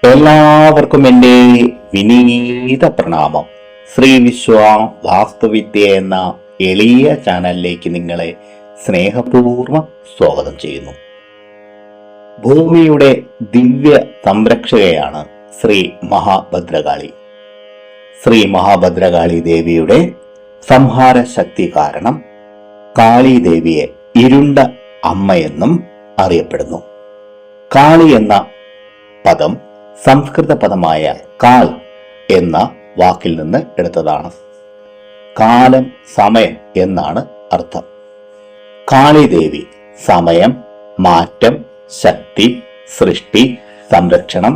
എല്ലാവർക്കും എൻ്റെ വിനീത പ്രണാമം. ശ്രീ വിശ്വ വാസ്തുവിദ്യ എന്ന എളിയ ചാനലിലേക്ക് നിങ്ങളെ സ്നേഹപൂർവ്വം സ്വാഗതം ചെയ്യുന്നു. ഭൂമിയുടെ ദിവ്യ സംരക്ഷകയാണ് ശ്രീ മഹാഭദ്രകാളി. ശ്രീ മഹാഭദ്രകാളി ദേവിയുടെ സംഹാര ശക്തി കാരണം കാളി ദേവിയെ ഇരുണ്ട അമ്മയെന്നും അറിയപ്പെടുന്നു. കാളി എന്ന പദം സംസ്കൃത പദമായ കാൽ എന്ന വാക്കിൽ നിന്ന് എടുത്തതാണ്. കാലം, സമയം എന്നാണ് അർത്ഥം. കാളി ദേവി സമയം, മാറ്റം, ശക്തി, സൃഷ്ടി, സംരക്ഷണം,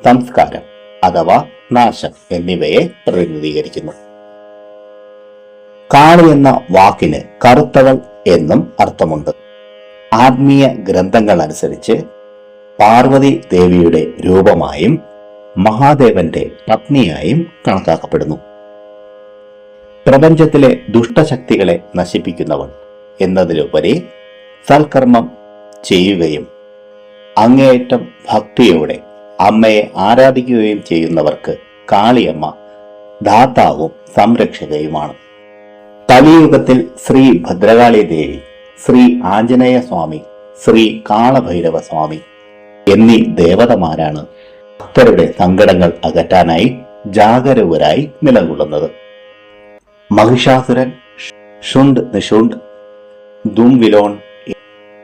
സംസ്കാരം അഥവാ നാശം എന്നിവയെ പ്രതിനിധീകരിക്കുന്നു. കാളി എന്ന വാക്കിന് കറുത്തവൾ എന്നും അർത്ഥമുണ്ട്. ആത്മീയ ഗ്രന്ഥങ്ങൾ അനുസരിച്ച് പാർവതി ദേവിയുടെ രൂപമായും മഹാദേവന്റെ പത്നിയായും കണക്കാക്കപ്പെടുന്നു. പ്രപഞ്ചത്തിലെ ദുഷ്ടശക്തികളെ നശിപ്പിക്കുന്നവൾ എന്നതിലുപരി സൽക്കർമ്മം ചെയ്യുകയും അങ്ങേയറ്റം ഭക്തിയോടെ അമ്മയെ ആരാധിക്കുകയും ചെയ്യുന്നവർക്ക് കാളിയമ്മ ധാതാവും സംരക്ഷകയുമാണ്. കലിയുഗത്തിൽ ശ്രീ ഭദ്രകാളി ദേവി, ശ്രീ ആഞ്ജനേയ സ്വാമി, ശ്രീ കാളഭൈരവ സ്വാമി എന്നീ ദേവതമാരാണ് ഭക്തരുടെ സങ്കടങ്ങൾ അകറ്റാനായി ജാഗരൂകരായി നിലകൊള്ളുന്നത്. മഹിഷാസുരൻ, ഷുണ്ട് നിഷുണ്ട്, ദുംവിലോൺ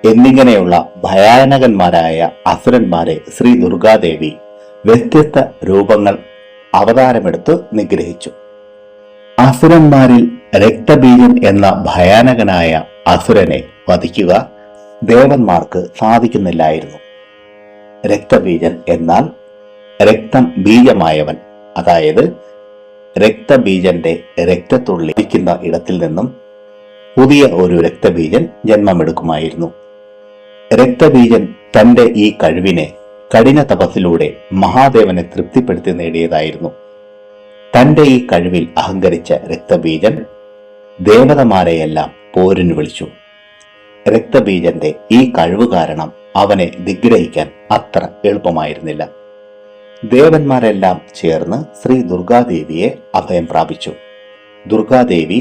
എന്നിങ്ങനെയുള്ള ഭയാനകന്മാരായ അസുരന്മാരെ ശ്രീ ദുർഗാദേവി വ്യത്യസ്ത രൂപങ്ങൾ അവതാരമെടുത്ത് നിഗ്രഹിച്ചു. അസുരന്മാരിൽ രക്തബീജൻ എന്ന ഭയാനകനായ അസുരനെ വധിക്കുക ദേവന്മാർക്ക് സാധിക്കുന്നില്ലായിരുന്നു. രക്തബീജൻ എന്നാൽ രക്തം ബീജമായവൻ, അതായത് രക്തബീജന്റെ രക്തത്തുള്ളി ഇരിക്കുന്ന ഇടത്തിൽ നിന്നും പുതിയ ഒരു രക്തബീജൻ ജന്മമെടുക്കുമായിരുന്നു. രക്തബീജൻ തന്റെ ഈ കഴിവിനെ കഠിന തപസ്സിലൂടെ മഹാദേവനെ തൃപ്തിപ്പെടുത്തി നേടിയതായിരുന്നു. തന്റെ ഈ കഴിവിൽ അഹങ്കരിച്ച രക്തബീജൻ ദേവതമാരെയെല്ലാം പോരിന് വിളിച്ചു. രക്തബീജന്റെ ഈ കഴിവ് കാരണം അവനെ നിഗ്രഹിക്കാൻ അത്ര എളുപ്പമായിരുന്നില്ല. ദേവന്മാരെല്ലാം ചേർന്ന് ശ്രീ ദുർഗാദേവിയെ അഭയം പ്രാപിച്ചു. ദുർഗാദേവി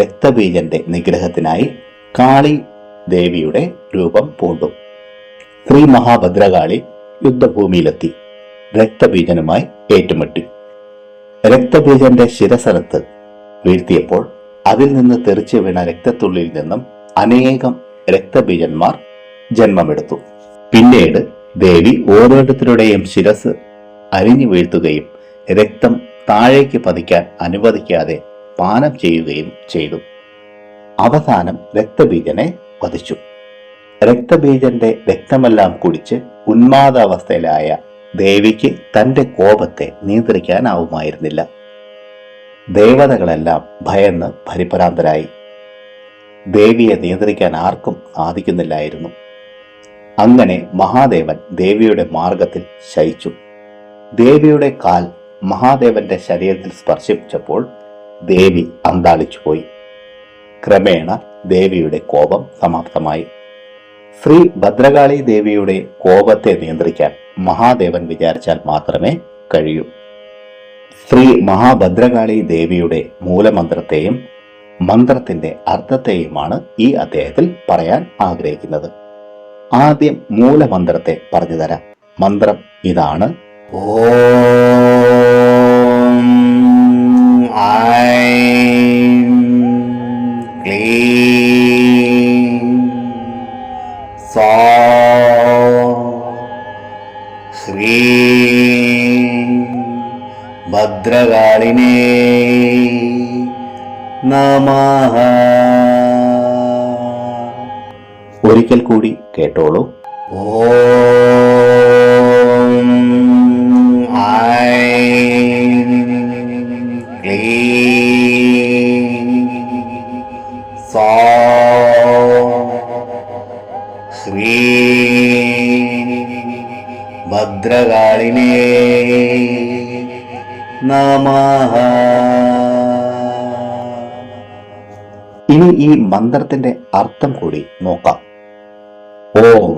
രക്തബീജന്റെ നിഗ്രഹത്തിനായി കാളി ദേവിയുടെ രൂപം പൂണ്ടു. ശ്രീ മഹാഭദ്രകാളി യുദ്ധഭൂമിയിലെത്തി രക്തബീജനുമായി ഏറ്റുമുട്ടി. രക്തബീജന്റെ ശിരസരത്ത് വീഴ്ത്തിയപ്പോൾ അതിൽ നിന്ന് തെറിച്ചു വീണ രക്തത്തുള്ളിയിൽ നിന്നും അനേകം രക്തബീജന്മാർ ജന്മമെടുത്തു. പിന്നീട് ദേവി ഓരോരുത്തരുടെയും ശിരസ് അരിഞ്ഞു വീഴ്ത്തുകയും രക്തം താഴേക്ക് പതിക്കാൻ അനുവദിക്കാതെ പാനം ചെയ്യുകയും ചെയ്തു. അവസാനം രക്തബീജനെ വധിച്ചു. രക്തബീജന്റെ രക്തമെല്ലാം കുടിച്ച് ഉന്മാദാവസ്ഥയിലായ ദേവിക്ക് തന്റെ കോപത്തെ നിയന്ത്രിക്കാനാവുമായിരുന്നില്ല. ദേവതകളെല്ലാം ഭയന്ന് പരിഭ്രാന്തരായി. ദേവിയെ നിയന്ത്രിക്കാൻ ആർക്കും സാധിക്കുന്നില്ലായിരുന്നു. അങ്ങനെ മഹാദേവൻ ദേവിയുടെ മാർഗത്തിൽ ശയിച്ചു. ദേവിയുടെ കാൽ മഹാദേവന്റെ ശരീരത്തിൽ സ്പർശിച്ചപ്പോൾ ദേവി അന്താളിച്ചുപോയി. ക്രമേണ ദേവിയുടെ കോപം സമാപ്തമായി. ശ്രീ ഭദ്രകാളി ദേവിയുടെ കോപത്തെ നിയന്ത്രിക്കാൻ മഹാദേവൻ വിചാരിച്ചാൽ മാത്രമേ കഴിയൂ. ശ്രീ മഹാഭദ്രകാളി ദേവിയുടെ മൂലമന്ത്രത്തെയും മന്ത്രത്തിന്റെ അർത്ഥത്തെയുമാണ് ഈ അധ്യായത്തിൽ പറയാൻ ആഗ്രഹിക്കുന്നത്. ആദ്യം മൂലമന്ത്രത്തെ പറഞ്ഞു തരാം. മന്ത്രം ഇതാണ്: ഓം ഐം ക്ലീം സൗം ഹ്രീം ഭദ്രകാളിനേ നമഃ. ഒരിക്കൽ കൂടി കേട്ടോളൂ. ഓം ഐം ക്ലീം സൗം ഹ്രീം ഭദ്രകാളിനേ നമഃ. ഇനി ഈ മന്ത്രത്തിന്റെ അർത്ഥം കൂടി നോക്കാം. ഓം.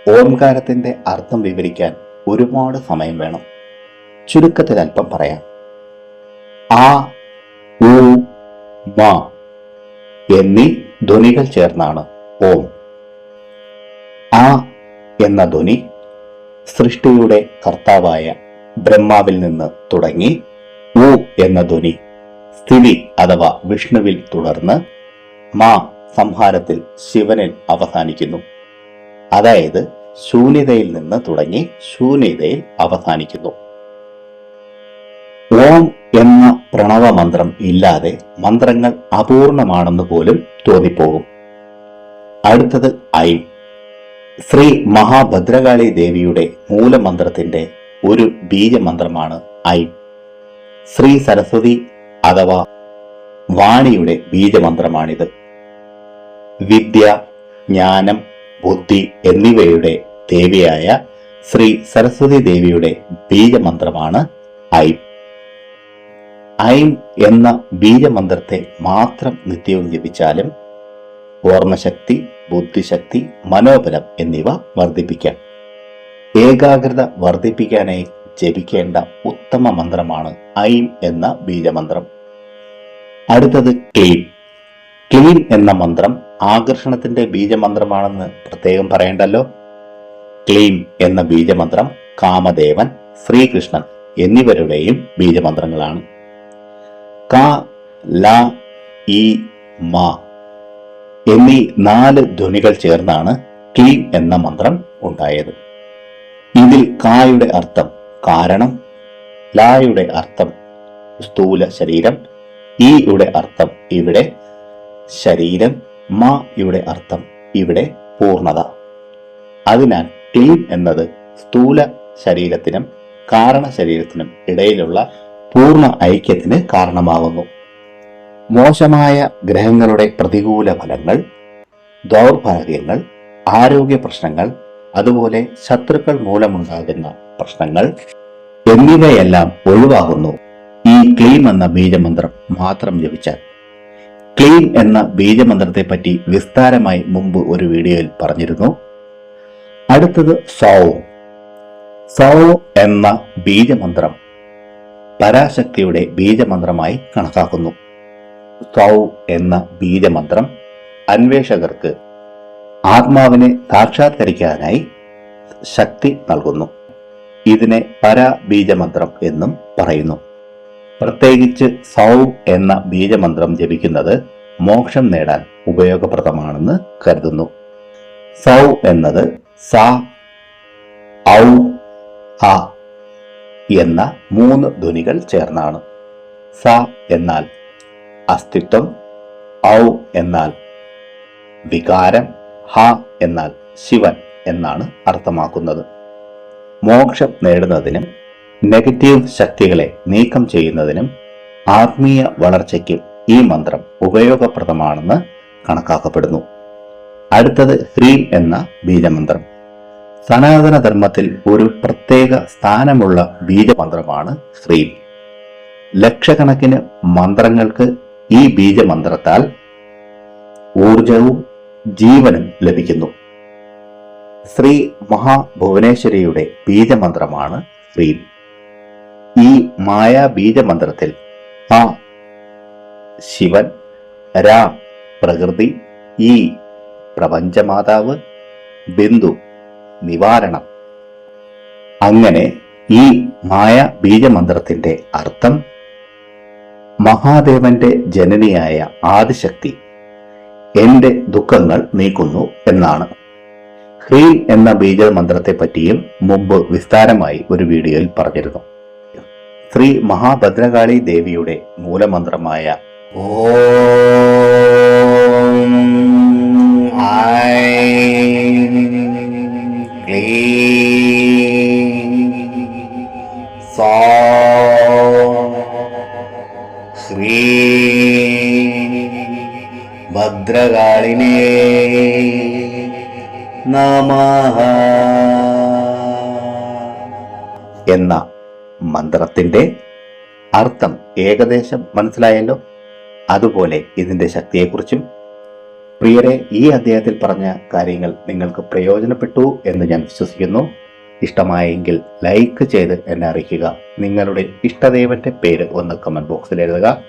ഓംകാരത്തിന്റെ അർത്ഥം വിവരിക്കാൻ ഒരുപാട് സമയം വേണം. ചുരുക്കത്തിൽ അല്പം പറയാം. ആ, ഉ, മ എന്നീ ധ്വനികൾ ചേർന്നാണ് ഓം. ആ എന്ന ധ്വനി സൃഷ്ടിയുടെ കർത്താവായ ബ്രഹ്മാവിൽ നിന്ന് തുടങ്ങി ഉ എന്ന ധ്വനി സ്ഥിതി അഥവാ വിഷ്ണുവിൽ തുടർന്ന് മാ സംഹാരത്തിൽ ശിവനിൽ അവസാനിക്കുന്നു. അതായത് ശൂന്യതയിൽ നിന്ന് തുടങ്ങി ശൂന്യതയിൽ അവസാനിക്കുന്നു. ഓം എന്ന പ്രണവ മന്ത്രം ഇല്ലാതെ മന്ത്രങ്ങൾ അപൂർണമാണെന്ന് പോലും തോന്നിപ്പോകും. അടുത്തത് ഐം. ശ്രീ മഹാഭദ്രകാളി ദേവിയുടെ മൂലമന്ത്രത്തിന്റെ ഒരു ബീജമന്ത്രമാണ് ഐം. ശ്രീ സരസ്വതി അഥവാ വാണിയുടെ ബീജമന്ത്രമാണിത്. വിദ്യ, ജ്ഞാനം, ബുദ്ധി എന്നിവയുടെ ദേവിയായ ശ്രീ സരസ്വതി ദേവിയുടെ ബീജമന്ത്രമാണ് ഐം. ഐം എന്ന ബീജമന്ത്രത്തെ മാത്രം നിത്യവും ജപിച്ചാലും ഓർമ്മശക്തി, ബുദ്ധിശക്തി, മനോബലം എന്നിവ വർദ്ധിപ്പിക്കാം. ഏകാഗ്രത വർദ്ധിപ്പിക്കാനായി ജപിക്കേണ്ട ഉത്തമ മന്ത്രമാണ് ഐം എന്ന ബീജമന്ത്രം. അടുത്തത് ക്ലീം. ക്ലീം എന്ന മന്ത്രം ആകർഷണത്തിന്റെ ബീജമന്ത്രമാണെന്ന് പ്രത്യേകം പറയണ്ടല്ലോ. ക്ലീം എന്ന ബീജമന്ത്രം കാമദേവൻ, ശ്രീകൃഷ്ണൻ എന്നിവരുടെയും ബീജമന്ത്രങ്ങളാണ്. ക, ല, ഈ, മ എന്നീ 4 ധ്വനികൾ ചേർന്നാണ് ക്ലീം എന്ന മന്ത്രം ഉണ്ടായത്. ഇതിൽ കായുടെ അർത്ഥം കാരണം, ലായുടെ അർത്ഥം സ്ഥൂല ശരീരം, ഈയുടെ അർത്ഥം ഇവിടെ ശരീരം, മയുടെ അർത്ഥം ഇവിടെ പൂർണ്ണത. അതിനാൽ ക്ലീം എന്നത് സ്ഥൂല ശരീരത്തിനും കാരണ ശരീരത്തിനും ഇടയിലുള്ള പൂർണ്ണ ഐക്യത്തിന് കാരണമാകുന്നു. മോശമായ ഗ്രഹങ്ങളുടെ പ്രതികൂല ഫലങ്ങൾ, ദൗർഭാഗ്യങ്ങൾ, ആരോഗ്യ പ്രശ്നങ്ങൾ, അതുപോലെ ശത്രുക്കൾ മൂലമുണ്ടാകുന്ന പ്രശ്നങ്ങൾ എന്നിവയെല്ലാം ഒഴിവാകുന്നു ഈ ക്ലീം എന്ന ബീജമന്ത്രം മാത്രം ജപിച്ചാൽ. ക്ലീം എന്ന ബീജമന്ത്രത്തെ പറ്റി വിസ്താരമായി മുമ്പ് ഒരു വീഡിയോയിൽ പറഞ്ഞിരുന്നു. അടുത്തത് സൗ. സൗ എന്ന ബീജമന്ത്രം പരാശക്തിയുടെ ബീജമന്ത്രമായി കണക്കാക്കുന്നു. സൗ എന്ന ബീജമന്ത്രം അന്വേഷകർക്ക് ആത്മാവിനെ സാക്ഷാത്കരിക്കാനായി ശക്തി നൽകുന്നു. ഇതിനെ പരബീജമന്ത്രം എന്നും പറയുന്നു. പ്രത്യേകിച്ച് സൗ എന്ന ബീജമന്ത്രം ജപിക്കുന്നത് മോക്ഷം നേടാൻ ഉപയോഗപ്രദമാണെന്ന് കരുതുന്നു. സൗ എന്നത് സ, ഔ, ഹ എന്ന 3 ധ്വനികൾ ചേർന്നാണ്. സ എന്നാൽ അസ്തിത്വം, ഔ എന്നാൽ വികാരം, ഹ എന്നാൽ ശിവൻ എന്നാണ് അർത്ഥമാക്കുന്നത്. മോക്ഷം നേടുന്നതിനും നെഗറ്റീവ് ശക്തികളെ നീക്കം ചെയ്യുന്നതിനും ആത്മീയ വളർച്ചയ്ക്കും ഈ മന്ത്രം ഉപയോഗപ്രദമാണെന്ന് കണക്കാക്കപ്പെടുന്നു. അടുത്തത് ഹ്രീം എന്ന ബീജമന്ത്രം. സനാതന ധർമ്മത്തിൽ ഒരു പ്രത്യേക സ്ഥാനമുള്ള ബീജമന്ത്രമാണ് ഹ്രീം. ലക്ഷക്കണക്കിന് മന്ത്രങ്ങൾക്ക് ഈ ബീജമന്ത്രത്താൽ ഊർജവും ജീവനും ലഭിക്കുന്നു. ശ്രീ മഹാഭുവനേശ്വരിയുടെ ബീജമന്ത്രമാണ് ഹ്രീം. ഈ മായാ ബീജമന്ത്രത്തിൽ ഹ ശിവൻ, ര പ്രകൃതി, ഈ പ്രപഞ്ചമാതാവ്, ബിന്ദു നിവാരണം. അങ്ങനെ ഈ മായ ബീജമന്ത്രത്തിന്റെ അർത്ഥം മഹാദേവന്റെ ജനനിയായ ആദിശക്തി എന്റെ ദുഃഖങ്ങൾ നീക്കുന്നു എന്നാണ്. ഹ്രീം എന്ന ബീജമന്ത്രത്തെ പറ്റിയും മുമ്പ് വിസ്താരമായി ഒരു വീഡിയോയിൽ പറഞ്ഞിരുന്നു. ശ്രീ മഹാഭദ്രകാളി ദേവിയുടെ മൂലമന്ത്രമായ ഓം ഐം ക്ലീം സൗം ഹ്രീം ഭദ്രകാളിനേ നമഃ എന്ന മന്ത്രത്തിന്റെ അർത്ഥം ഏകദേശം മനസ്സിലായല്ലോ. അതുപോലെ ഇതിന്റെ ശക്തിയെക്കുറിച്ചും. പ്രിയരെ, ഈ അധ്യായത്തിൽ പറഞ്ഞ കാര്യങ്ങൾ നിങ്ങൾക്ക് പ്രയോജനപ്പെട്ടു എന്ന് ഞാൻ വിശ്വസിക്കുന്നു. ഇഷ്ടമായെങ്കിൽ ലൈക്ക് ചെയ്ത് എന്നെ അറിയിക്കുക. നിങ്ങളുടെ ഇഷ്ടദേവന്റെ പേര് ഒന്ന് കമന്റ് ബോക്സിൽ എഴുതുക.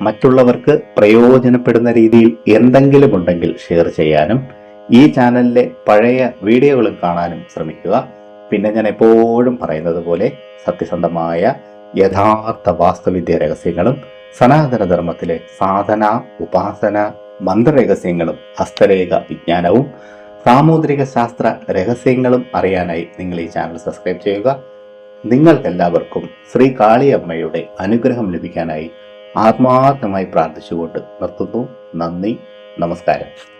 മറ്റുള്ളവർക്ക് പ്രയോജനപ്പെടുന്ന രീതിയിൽ എന്തെങ്കിലും ഉണ്ടെങ്കിൽ ഷെയർ ചെയ്യാനും ഈ ചാനലിലെ പഴയ വീഡിയോകളും കാണാനും ശ്രമിക്കുക. പിന്നെ ഞാൻ എപ്പോഴും പറയുന്നത് പോലെ സത്യസന്ധമായ യഥാർത്ഥ വാസ്തുവിദ്യ രഹസ്യങ്ങളും സനാതനധർമ്മത്തിലെ സാധന, ഉപാസന, മന്ത്രരഹസ്യങ്ങളും ഹസ്തരേഖ വിജ്ഞാനവും സാമുദ്രിക ശാസ്ത്ര രഹസ്യങ്ങളും അറിയാനായി നിങ്ങൾ ഈ ചാനൽ സബ്സ്ക്രൈബ് ചെയ്യുക. നിങ്ങൾക്കെല്ലാവർക്കും ശ്രീ കാളിയമ്മയുടെ അനുഗ്രഹം ലഭിക്കാനായി ആത്മാർത്ഥമായി പ്രാർത്ഥിച്ചുകൊണ്ട് നിർത്തുന്നു. നന്ദി, നമസ്കാരം.